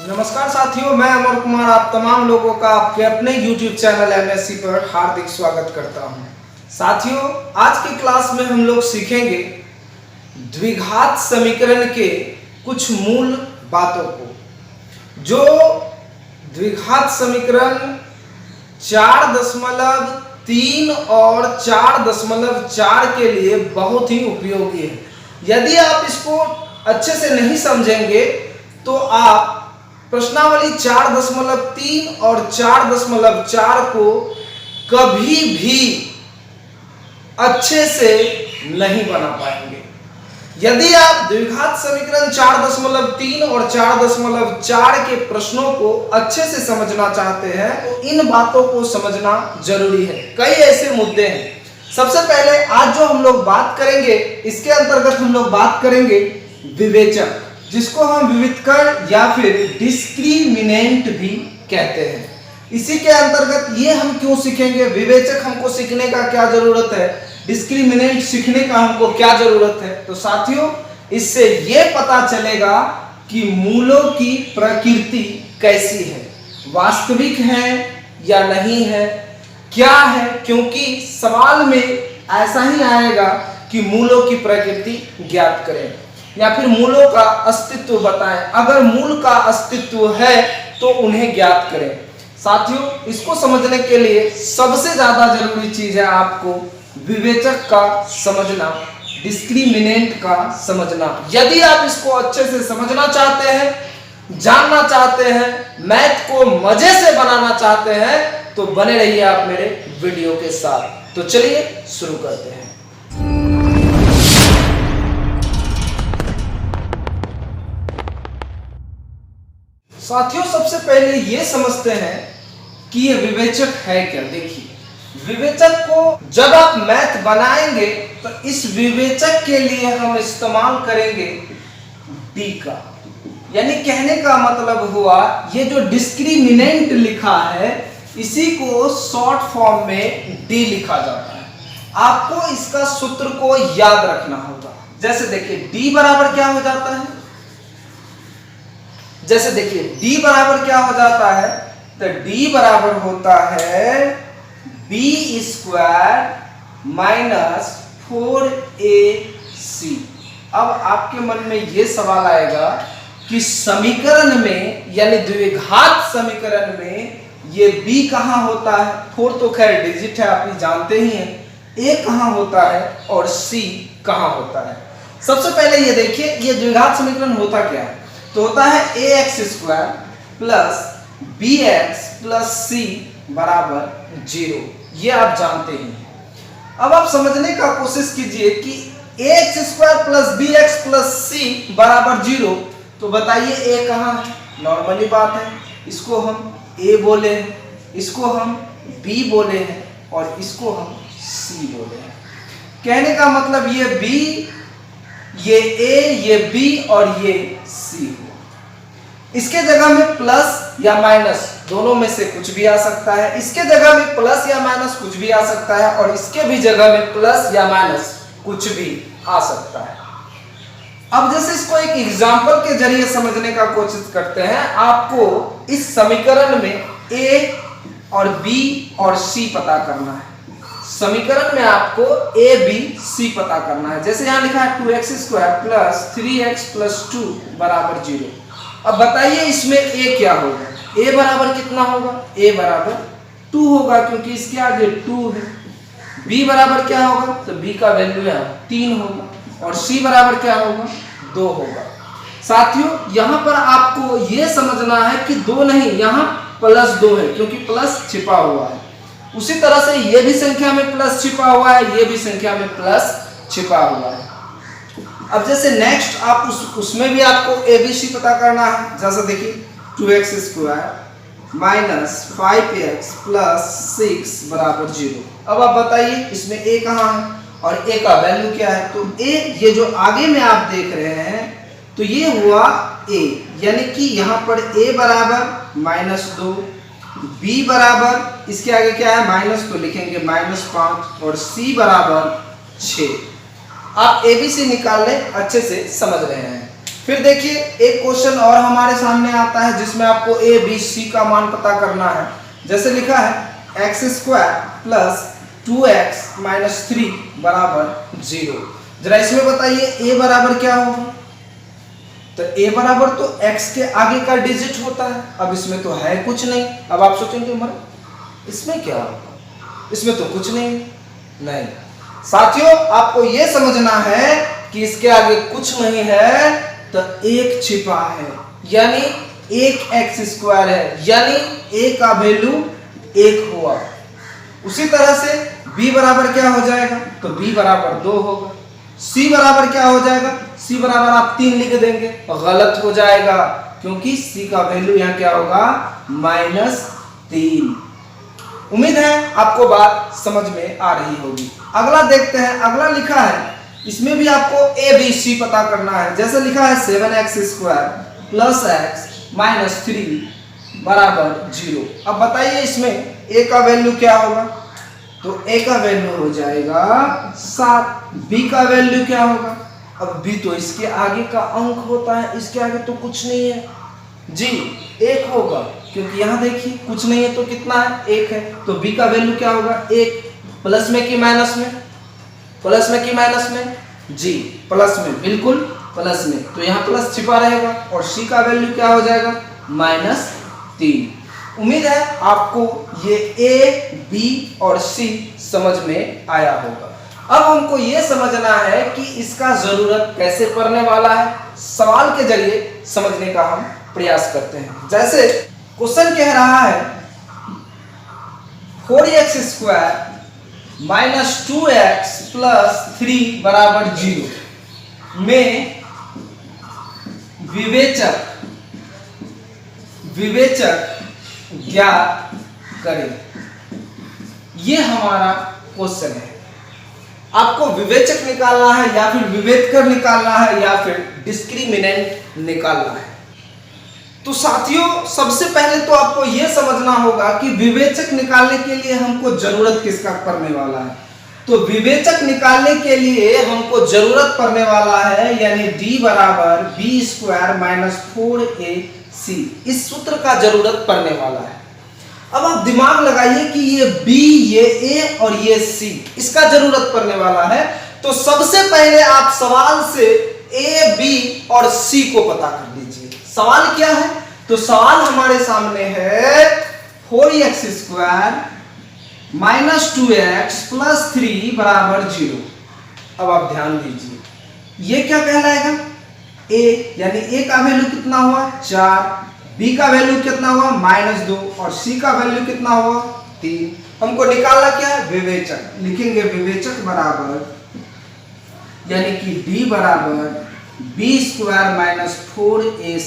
नमस्कार साथियों, मैं अमर कुमार आप तमाम लोगों का आपके अपने YouTube चैनल MSC पर हार्दिक स्वागत करता हूं। साथियों, आज की क्लास में हम लोग सीखेंगे द्विघात समीकरण के कुछ मूल बातों को। जो द्विघात समीकरण 4.3 और 4.4 के लिए बहुत ही उपयोगी है। यदि आप इसको अच्छे से नहीं समझेंगे तो आप प्रश्नावली 4.3 और 4.4 को कभी भी अच्छे से नहीं बना पाएंगे। यदि आप द्विघात समीकरण 4.3 और 4.4 के प्रश्नों को अच्छे से समझना चाहते हैं तो इन बातों को समझना जरूरी है। कई ऐसे मुद्दे हैं। सबसे पहले आज जो हम लोग बात करेंगे, इसके अंतर्गत हम लोग बात करेंगे विवेचक, जिसको हम विवितकर या फिर डिस्क्रिमिनेंट भी कहते हैं। इसी के अंतर्गत ये हम क्यों सीखेंगे, विवेचक हमको सीखने का क्या जरूरत है, डिस्क्रिमिनेंट सीखने का हमको क्या जरूरत है। तो साथियों, इससे ये पता चलेगा कि मूलों की प्रकृति कैसी है, वास्तविक है या नहीं है, क्या है, क्योंकि सवाल में ऐसा ही आएगा कि मूलों की प्रकृति ज्ञात करें या फिर मूलों का अस्तित्व बताएं। अगर मूल का अस्तित्व है तो उन्हें ज्ञात करें। साथियों, इसको समझने के लिए सबसे ज्यादा जरूरी चीज है आपको विवेचक का समझना, डिस्क्रिमिनेंट का समझना। यदि आप इसको अच्छे से समझना चाहते हैं, जानना चाहते हैं, मैथ को मजे से बनाना चाहते हैं, तो बने रहिए आप मेरे वीडियो के साथ। तो चलिए शुरू करते हैं। साथियों, सबसे पहले ये समझते हैं कि ये विवेचक है क्या। देखिए, विवेचक को जब आप मैथ बनाएंगे तो इस विवेचक के लिए हम इस्तेमाल करेंगे डी का, यानी कहने का मतलब हुआ ये जो डिस्क्रिमिनेंट लिखा है इसी को शॉर्ट फॉर्म में डी लिखा जाता है। आपको इसका सूत्र को याद रखना होगा। जैसे देखिए, डी बराबर क्या हो जाता है, जैसे देखिए d बराबर क्या हो जाता है, तो d बराबर होता है b स्क्वायर माइनस 4ac। अब आपके मन में ये सवाल आएगा कि समीकरण में यानी द्विघात समीकरण में ये b कहाँ होता है। 4 तो खैर डिजिट है, आप ये जानते ही हैं। a कहाँ होता है और c कहाँ होता है। सबसे पहले ये देखिए, ये द्विघात समीकरण होता क्या है, तो होता है ax square plus bx plus c बराबर 0। ये आप जानते ही हैं। अब आप समझने का कोशिश कीजिए कि ax square plus bx plus c बराबर 0, तो बताइए a कहाँ है। नॉर्मली बात है, इसको हम a बोले हैं, इसको हम b बोले हैं और इसको हम c बोले हैं। कहने का मतलब ये b, ये a, ये b और ये c हो। इसके जगह में प्लस या माइनस दोनों में से कुछ भी आ सकता है। इसके जगह में प्लस या माइनस कुछ भी आ सकता है और इसके भी जगह में प्लस या माइनस कुछ भी आ सकता है। अब जैसे इसको एक एग्जांपल के जरिए समझने का कोशिश करते हैं। आपको इस समीकरण में a और b और c पता करना है। समीकरण में आपको a, b, c पता करना है। जैसे यहाँ लिखा है 2x square plus 3x plus 2 बराबर 0। अब बताइए इसमें a क्या होगा। a बराबर कितना होगा, a बराबर 2 होगा, क्योंकि इसके आगे 2 है। b बराबर क्या होगा, तो b का वैल्यू है 3 होगा और c बराबर क्या होगा, 2 होगा। साथियों, यहाँ पर आपको ये समझना है कि 2 नहीं, यहाँ प्लस 2 है, क्योंकि प्लस छिपा हुआ है। उसी तरह से ये भी संख्या में प्लस छिपा हुआ है, ये भी संख्या में प्लस छिपा हुआ है। अब जैसे नेक्स्ट आप उसमें भी आपको ABC पता करना है। जैसे देखिए 2x square minus 5x plus 6 बराबर 0। अब आप बताइए इसमें a कहाँ है और a का वैल्यू क्या है। तो a, ये जो आगे में आप देख रहे हैं, तो ये हुआ a, यानी कि यहाँ पर a बराबर -2, b बराबर इसके आगे क्या है माइनस, तो लिखेंगे -5 और c बराबर 6। आप ABC निकालने अच्छे से समझ रहे हैं। फिर देखिए एक क्वेश्चन और हमारे सामने आता है जिसमें आपको ABC का मान पता करना है। जैसे लिखा है x² प्लस 2x माइनस 3 बराबर 0। जरा इसमें बताइए a बराबर क्या होगा? तो a बराबर तो x के आगे का डिजिट होता है। अब इसमें तो है कुछ नहीं। अब आप सोचेंगे मगर इसमें क्या होगा, इसमें तो कुछ नहीं। साथियों आपको यह समझना है कि इसके आगे कुछ नहीं है तो एक छिपा है, यानी एक x² है, यानी a का वैल्यू 1 हुआ। उसी तरह से b बराबर क्या हो जाएगा? तो b बराबर 2 होगा। c बराबर क्या हो जाएगा? c बराबर आप 3 लिख देंगे, गलत हो जाएगा क्योंकि c का वैल्यू यहाँ क्या होगा? -3। उम्मीद है आपको बात समझ में आ रही होगी। अगला देखते हैं। अगला लिखा है, इसमें भी आपको ABC पता करना है। जैसे लिखा है 7x² प्लस x माइनस 3 बराबर 0। अब बताइए इसमें a का वैल्यू क्या होगा? तो a का वैल्यू हो जाएगा 7। b का वैल्यू क्या होगा? अब b तो इसके आगे का अंक होता है, इसके आगे तो कुछ नहीं है जी, 1 होगा क्योंकि यहाँ देखिए कुछ नहीं है तो कितना है? 1 है। तो b का वैल्यू क्या होगा? 1। प्लस में कि माइनस में? प्लस में कि माइनस में? जी प्लस में, बिल्कुल प्लस में। तो यहाँ प्लस छिपा रहेगा और c का वैल्यू क्या हो जाएगा? -3। उम्मीद है आपको ये a, b और c समझ में आया होगा। अब हमको ये समझना है कि इसका जरूरत कैसे पड़ने वाला है। सवाल के जरिए समझने का हम प्रयास करते हैं। जैसे क्वेश्चन कह रहा है 4x² माइनस 2x प्लस 3 बराबर 0 में विवेचक ज्ञात करें। ये हमारा क्वेश्चन है। आपको विवेचक निकालना है या फिर विभेदकर निकालना है या फिर डिस्क्रिमिनेंट निकालना है। तो साथियों सबसे पहले तो आपको यह समझना होगा कि विवेचक निकालने के लिए हमको जरूरत किसका पड़ने वाला है। तो विवेचक निकालने के लिए हमको जरूरत पड़ने वाला है यानी d बराबर b² माइनस 4ac। इस सूत्र का जरूरत पड़ने वाला है। अब आप दिमाग लगाइए कि ये b, ये a और ये c, इसका जरूरत पड़ने वाला है। तो सबसे पहले आप सवाल से a, b और c को पता कर लीजिए। सवाल क्या है? तो सवाल हमारे सामने है 4x² माइनस 2x प्लस 3 बराबर 0। अब आप ध्यान दीजिए, ये क्या कहलाएगा? a, यानी a का वैल्यू कितना हुआ? 4। b का वैल्यू कितना हुआ? -2 और c का वैल्यू कितना हुआ? 3। हमको निकालना क्या है? विवेचक। लिखेंगे विवेचक बराबर यानी कि d बराबर b² माइनस 4ac।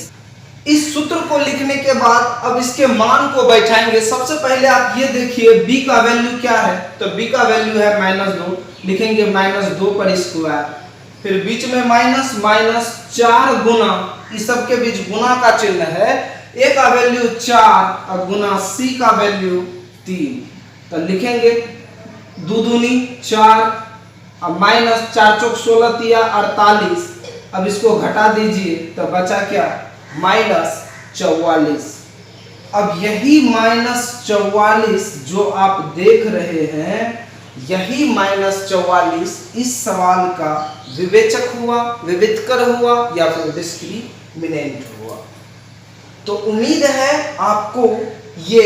इस सूत्र को लिखने के बाद अब इसके मान को बैठाएंगे। सबसे पहले आप ये देखिए b का वैल्यू क्या है? तो b का वैल्यू है -2। लिखेंगे -2 पर स्क्वायर, फिर बीच में माइनस माइनस 4 गुना, इस सब के बीच गुना का चिन्ह है। a का वैल्यू 4 और गुना c का वैल्यू 3। तो लिखेंगे 2 दूनी 4 अब माइनस 4 चौक 16 तिया 48। अब इसको घटा दीजिए तो बचा क्या? -44। अब यही -44 जो आप देख रहे हैं, यही -44 इस सवाल का विवेचक हुआ, विविधकर हुआ या फिर डिस्क्रिमिनेंट हुआ। तो उम्मीद है आपको ये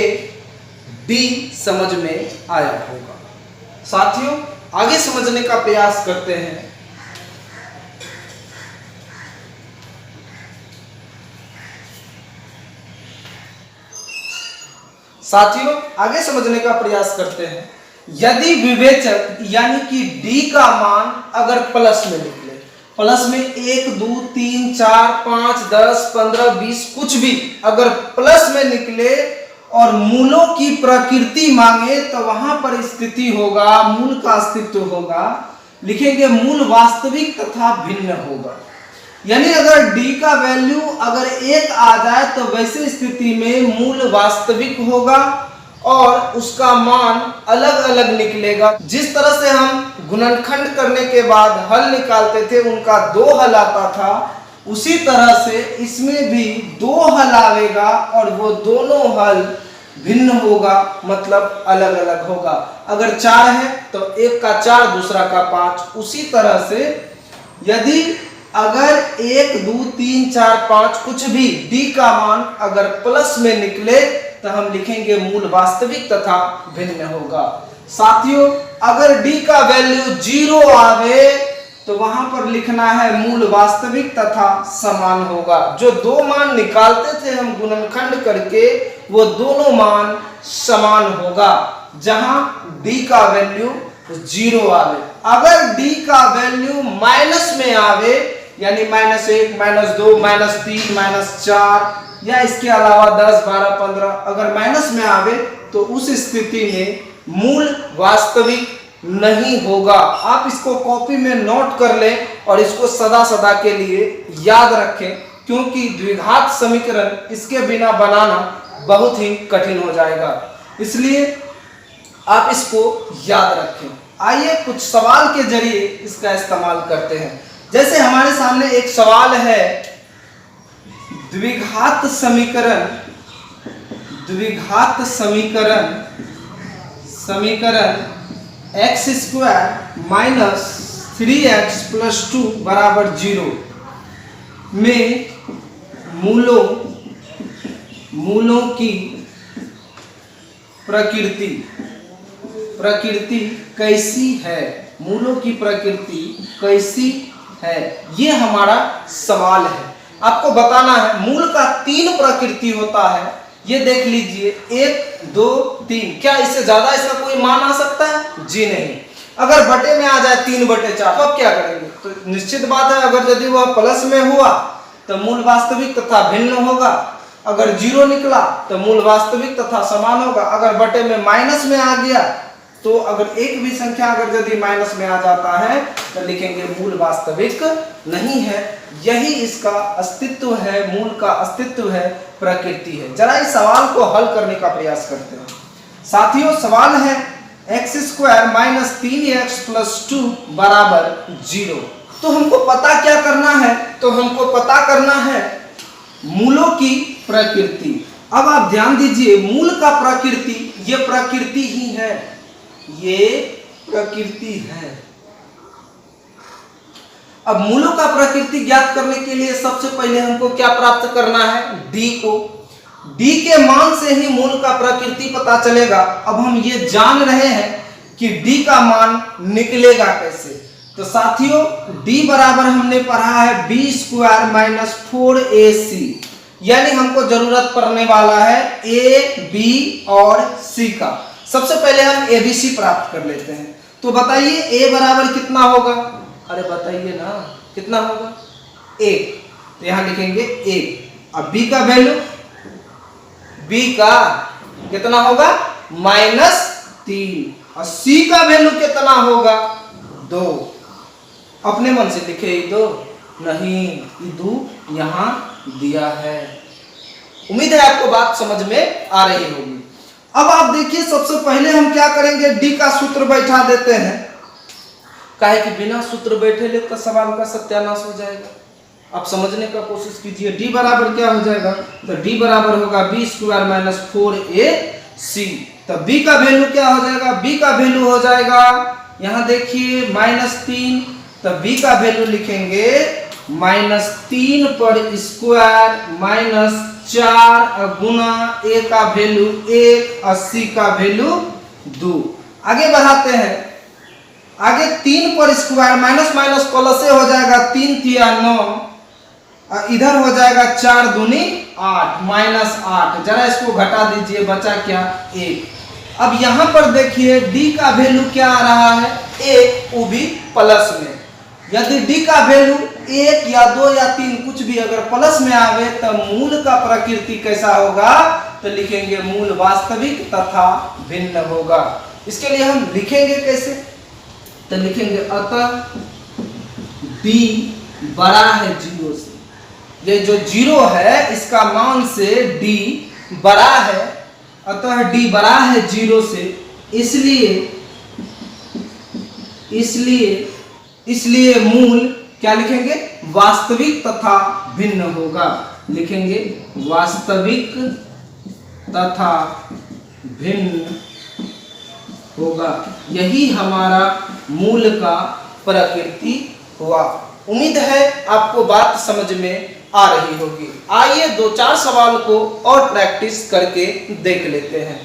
D समझ में आया होगा। साथियों आगे समझने का प्रयास करते हैं। साथियों आगे समझने का प्रयास करते हैं। यदि विवेचक यानी कि D का मान अगर प्लस में निकले, प्लस में 1 2 3 4 5 10 15 20 कुछ भी अगर प्लस में निकले और मूलों की प्रकृति मांगे तो वहां पर स्थिति होगा, मूल का अस्तित्व होगा। लिखेंगे मूल वास्तविक तथा भिन्न होगा। यानी अगर d का वैल्यू अगर 1 आ जाए तो वैसे स्थिति में मूल वास्तविक होगा और उसका मान अलग अलग निकलेगा। जिस तरह से हम गुणनखंड करने के बाद हल निकालते थे, उनका 2 हल आता था, उसी तरह से इसमें भी 2 हल आएगा और वो दोनों हल भिन्न होगा, मतलब अलग अलग होगा। अगर 4 है तो एक का 4 दूसरा का 5। उसी तरह से यदि अगर 1 2 3 4 5 कुछ भी d का मान अगर प्लस में निकले तो हम लिखेंगे मूल वास्तविक तथा भिन्न होगा। साथियों, अगर d का वैल्यू 0 आवे तो वहां पर लिखना है मूल वास्तविक तथा समान होगा। जो 2 मान निकालते थे हम गुणनखंड करके, वो दोनों मान समान होगा जहां d का वैल्यू 0 आवे। अगर d का वैल्यू माइनस में आवे, यानी -1 -2 -3 -4 या इसके अलावा 10 12 15 अगर माइनस में आवे तो उस स्थिति में मूल वास्तविक नहीं होगा। आप इसको कॉपी में नोट कर लें और इसको सदा सदा के लिए याद रखें, क्योंकि द्विघात समीकरण इसके बिना बनाना बहुत ही कठिन हो जाएगा, इसलिए आप इसको याद रखें। आइए कुछ सवाल के जरिए इसका इस्तेमाल करते हैं। जैसे हमारे सामने एक सवाल है, द्विघात समीकरण x² - 3x + 2 = 0 में मूलों की प्रकृति कैसी है, मूलों की प्रकृति कैसी है, ये हमारा सवाल है। आपको बताना है मूल का 3 प्रकृति होता है, ये देख लीजिए 1 2 3। क्या इससे ज्यादा इसका कोई मान आ सकता है? जी नहीं। अगर बटे में आ जाए 3/4 तो अब क्या करेंगे? तो निश्चित बात है, अगर यदि वह प्लस में हुआ तो मूल वास्तविक तथा भिन्न होगा, अगर 0 निकला तो मूल वास्तविक तथा समान होगा। अगर बटे में माइनस में आ गया तो अगर एक भी संख्या अगर यदि माइनस में आ जाता है तो लिखेंगे मूल वास्तविक नहीं है। यही इसका अस्तित्व है, मूल का अस्तित्व है, प्रकृति है। जरा इस सवाल को हल करने का प्रयास करते हैं। साथियों, सवाल है x² - 3x + 2 = 0। तो हमको पता क्या करना है? तो हमको पता करना है मूलों की प्रकृति। अब आप ध्यान दीजिए, मूल का प्रकृति ये प्रकृति ही है, ये प्रकृति है। अब मूलों का प्रकृति ज्ञात करने के लिए सबसे पहले हमको क्या प्राप्त करना है? d को। d के मान से ही मूल का प्रकृति पता चलेगा। अब हम ये जान रहे हैं कि d का मान निकलेगा कैसे। तो साथियों, d बराबर हमने पढ़ा है b² - 4ac, यानी हमको जरूरत पड़ने वाला है a, b और c का। सबसे पहले हम abc प्राप्त कर लेते हैं। तो बताइए a बराबर कितना होगा? अरे बताइए ना, कितना होगा? 1। तो यहां लिखेंगे 1। अब b का वैल्यू, b का कितना होगा? -3। और c का वैल्यू कितना होगा? 2। अपने मन से लिखे ही 2 नहीं, 2 यहां दिया है। उम्मीद है आपको बात समझ में आ रही होगी। अब आप देखिए, सबसे पहले हम क्या करेंगे? d का सूत्र बैठा देते हैं, काहे कि बिना सूत्र बैठे ले तो सवाल का सत्यानाश हो जाएगा। आप समझने का कोशिश कीजिए। d बराबर क्या हो जाएगा? तो d बराबर होगा b² - 4ac। तो b का वैल्यू क्या हो जाएगा? b का वैल्यू हो जाएगा, यहां देखिए -3। तो b का वैल्यू लिखेंगे -3 पर स्क्वायर -4 गुना a का वैल्यू 1 और c का वैल्यू 2। आगे बढ़ाते हैं, आगे 3 पर स्क्वायर माइनस माइनस प्लस हो जाएगा, 3 तिया 9, इधर हो जाएगा 4 दूनी 8 -8। जरा इसको घटा दीजिए, बचा क्या? 1। अब यहां पर देखिए d का वैल्यू क्या आ रहा है? 1, वो भी प्लस में। यदि d का वैल्यू 1 या 2 या 3 कुछ भी अगर प्लस में आवे तो मूल का प्रकृति कैसा होगा? तो लिखेंगे मूल वास्तविक तथा भिन्न होगा। इसके लिए हम लिखेंगे कैसे? तो लिखेंगे अतः d बड़ा है 0 से। ये जो 0 है इसका मान से d बड़ा है, अतः d बड़ा है 0 से, इसलिए इसलिए मूल क्या लिखेंगे, वास्तविक तथा भिन्न होगा। लिखेंगे वास्तविक तथा भिन्न होगा। यही हमारा मूल का प्रकृति हुआ। उम्मीद है आपको बात समझ में आ रही होगी। आइए 2-4 सवाल को और प्रैक्टिस करके देख लेते हैं।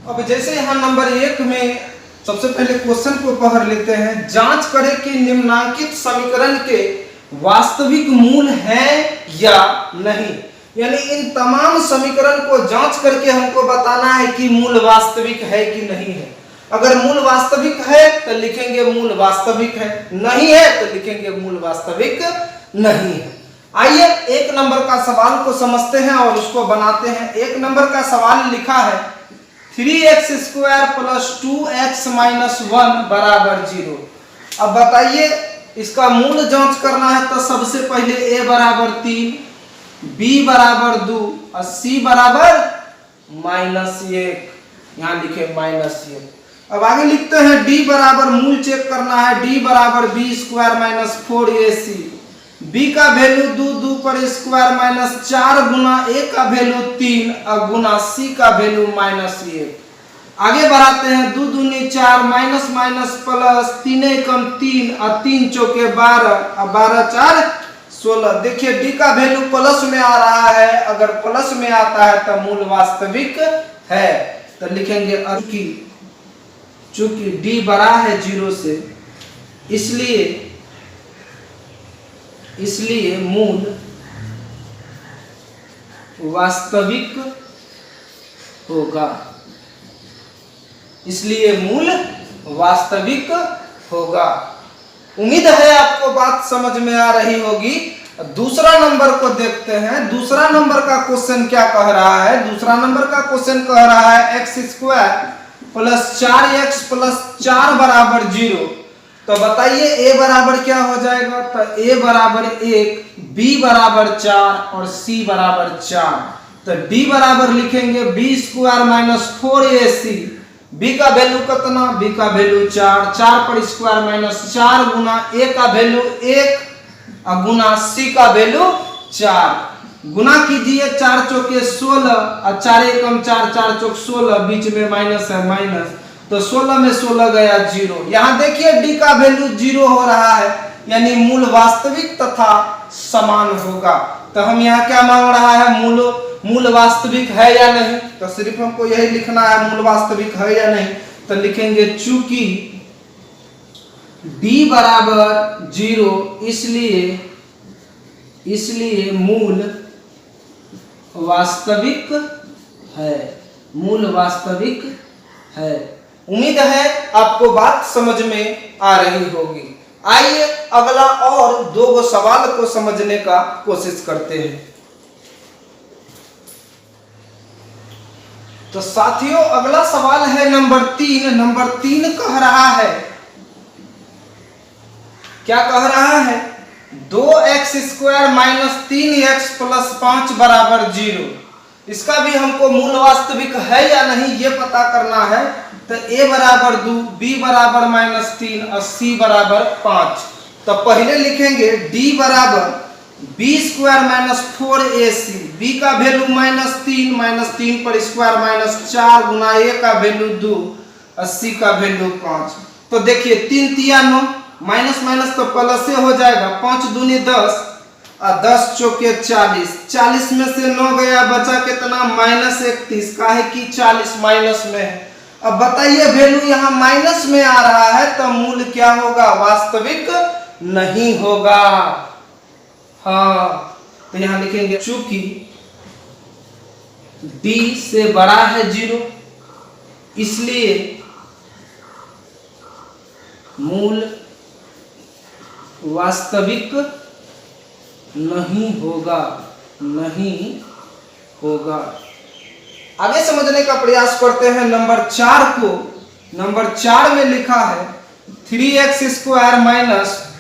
अब जैसे यहाँ नंबर 1 में सबसे पहले क्वेश्चन को पढ़ लेते हैं। जांच करें कि निम्नांकित समीकरण के वास्तविक मूल हैं या नहीं। यानी इन तमाम समीकरण को जांच करके हमको बताना है कि मूल वास्तविक है कि नहीं है। अगर मूल वास्तविक है तो लिखेंगे मूल वास्तविक है, नहीं है तो लिखेंगे मूल वास्तविक नहीं है। आइए 1 नंबर का सवाल को समझते हैं और उसको बनाते हैं। 1 नंबर का सवाल लिखा है 3x² + 2x - 1 = 0। अब बताइए इसका मूल जांच करना है तो सबसे पहले a = 3, b = 2 और c = -1। यहाँ लिखे -1। अब आगे लिखते हैं d बराबर मूल चेक करना है। d = b² - 4ac। b का वैल्यू 2 पर स्क्वायर -4 गुना a का वैल्यू 3 और गुना c का वैल्यू -1। आगे बढ़ाते हैं 2 दूनी 4 माइनस माइनस प्लस 3 एकम 3 और 3 चौके 12 और 12 4 16। देखिए d का वैल्यू प्लस में आ रहा है। अगर प्लस में आता है तो मूल वास्तविक है। तो लिखेंगे चूंकि d बड़ा है 0 से इसलिए मूल वास्तविक होगा। इसलिए मूल वास्तविक होगा। उम्मीद है आपको बात समझ में आ रही होगी। दूसरा नंबर को देखते हैं। दूसरा नंबर का क्वेश्चन क्या कह रहा है। दूसरा नंबर का क्वेश्चन कह रहा है x² + 4x + 4 = 0। तो बताइए a बराबर क्या हो जाएगा। तो a = 1, b = 4 और c = 4। तो d बराबर लिखेंगे b² - 4ac। b का वैल्यू कितना, b का वैल्यू 4, 4 पर स्क्वायर -4 गुना a का वैल्यू 1 और गुना c का वैल्यू 4। गुना कीजिए 4 चौके 16 और 4 एकम 4, 4 चौक 16, बीच में माइनस है माइनस, तो 16 में 16 गया 0। यहाँ देखिए d का वैल्यू 0 हो रहा है, यानी मूल वास्तविक तथा समान होगा। तो हम यहाँ क्या मांग रहा है, मूल वास्तविक है या नहीं। तो सिर्फ हमको यही लिखना है मूल वास्तविक है या नहीं। तो लिखेंगे चूंकि d = 0 इसलिए मूल वास्तविक है। मूल वास्तविक है। उम्मीद है आपको बात समझ में आ रही होगी। आइए अगला और 2 सवाल को समझने का कोशिश करते हैं। तो साथियों अगला सवाल है नंबर 3। नंबर 3 कह रहा है, क्या कह रहा है, 2x² - 3x + 5 = 0। इसका भी हमको मूल वास्तविक है या नहीं ये पता करना है। तो a = 2, b = -3 और c = 5। तो पहले लिखेंगे d = b² - 4ac। b का वैल्यू -3 पर स्क्वायर -4 गुना a का वैल्यू 2 और c का वैल्यू 5। तो देखिए 3 तिया 9, माइनस माइनस तो प्लस हो जाएगा। 5 दूनी 10 और 10 चौके 40। 40 में से 9 गया, बचा कितना -31। काहे कि 40 माइनस में है। अब बताइए वैल्यू यहाँ माइनस में आ रहा है तो मूल क्या होगा, वास्तविक नहीं होगा। हाँ, तो यहाँ लिखेंगे चूंकि d से बड़ा है 0 इसलिए मूल वास्तविक नहीं होगा। आगे समझने का प्रयास करते हैं नंबर 4 को। नंबर 4 में लिखा है 3x² -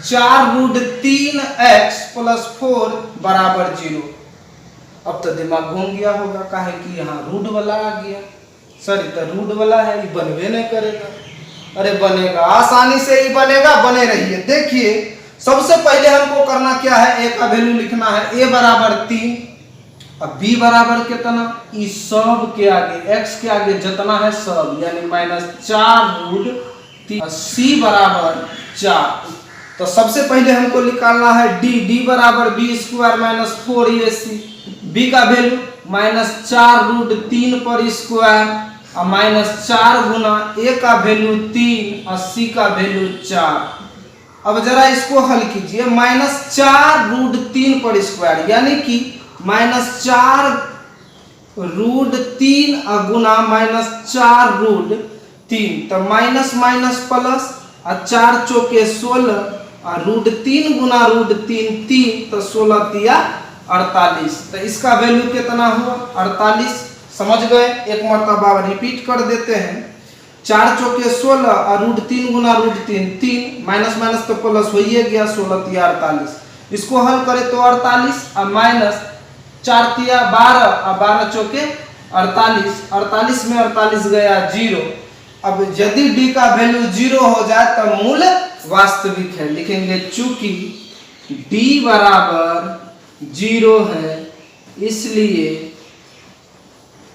4√3x + 4 = 0। अब तो दिमाग घूम गया होगा, काहे कि यहाँ रूट वाला आ गया। सॉरी, तो रूट वाला है, ये बनवे नहीं करेगा। अरे बनेगा, आसानी से ही बनेगा, बने रहिए। देखिए सबसे पहले हमको करना क्या है, a का वैल्यू लिखना है, a बराबर 3, अब b बराबर कितना, इस सब के आगे x के आगे जितना है सब, यानी -4√3, c बराबर 4। तो सबसे पहले हमको निकालना है d बराबर b² - 4ac, b का वैल्यू -4√3 पर स्क्वायर और -4 गुना a का वैल्यू 3 और c का वैल्यू 4। अब जरा इसको हल कीजिए, -4√3 पर स्क्वायर यानी कि -4√3 गुना -4√3, तो माइनस माइनस प्लस और 4 चौके 16 और √3 गुना √3 3, तो 16 तिया 48। तो इसका वैल्यू कितना हुआ 48। समझ गए, एक मरतबा रिपीट कर देते हैं, 4 चौके 16 और √3 गुना √3 3, माइनस माइनस तो प्लस हो ही गया, 16 तिया 48। इसको हल करें तो 48 और माइनस 4 तिया 12 और 12 चौके 48, 48 में 48 गया 0। अब यदि d का वैल्यू 0 हो जाए तो मूल वास्तविक है, लिखेंगे चूंकि d बराबर 0 है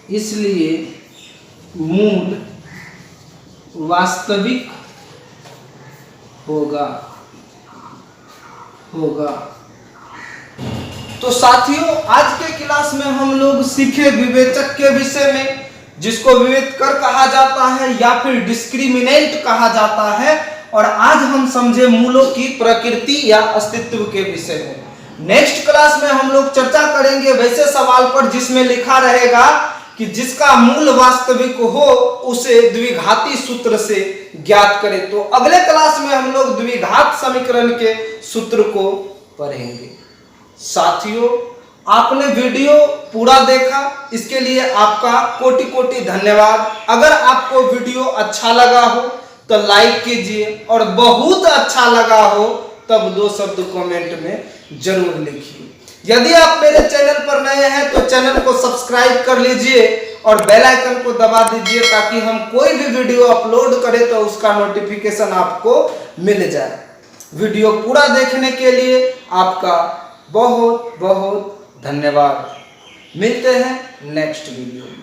इसलिए मूल वास्तविक होगा। तो साथियों आज के क्लास में हम लोग सीखे विवेचक के विषय में, जिसको विवेचकर कहा जाता है या फिर डिस्क्रिमिनेंट कहा जाता है, और आज हम समझे मूलों की प्रकृति या अस्तित्व के विषय में। नेक्स्ट क्लास में हम लोग चर्चा करेंगे वैसे सवाल पर जिसमें लिखा रहेगा कि जिसका मूल वास्तविक हो उसे द्विघाती सूत्र से ज्ञात करें। तो अगले क्लास में हम लोग द्विघात समीकरण के सूत्र को पढ़ेंगे। साथियों आपने वीडियो पूरा देखा, इसके लिए आपका कोटि कोटि धन्यवाद। अगर आपको वीडियो अच्छा लगा हो तो लाइक कीजिए, और बहुत अच्छा लगा हो तब 2 शब्द कमेंट में जरूर लिखिए। यदि आप मेरे चैनल पर नए हैं तो चैनल को सब्सक्राइब कर लीजिए और बेल आइकन को दबा दीजिए, ताकि हम कोई भी वीडियो अपलोड करें तो उसका नोटिफिकेशन आपको मिल जाए। वीडियो पूरा देखने के लिए आपका बहुत बहुत धन्यवाद। मिलते हैं नेक्स्ट वीडियो में।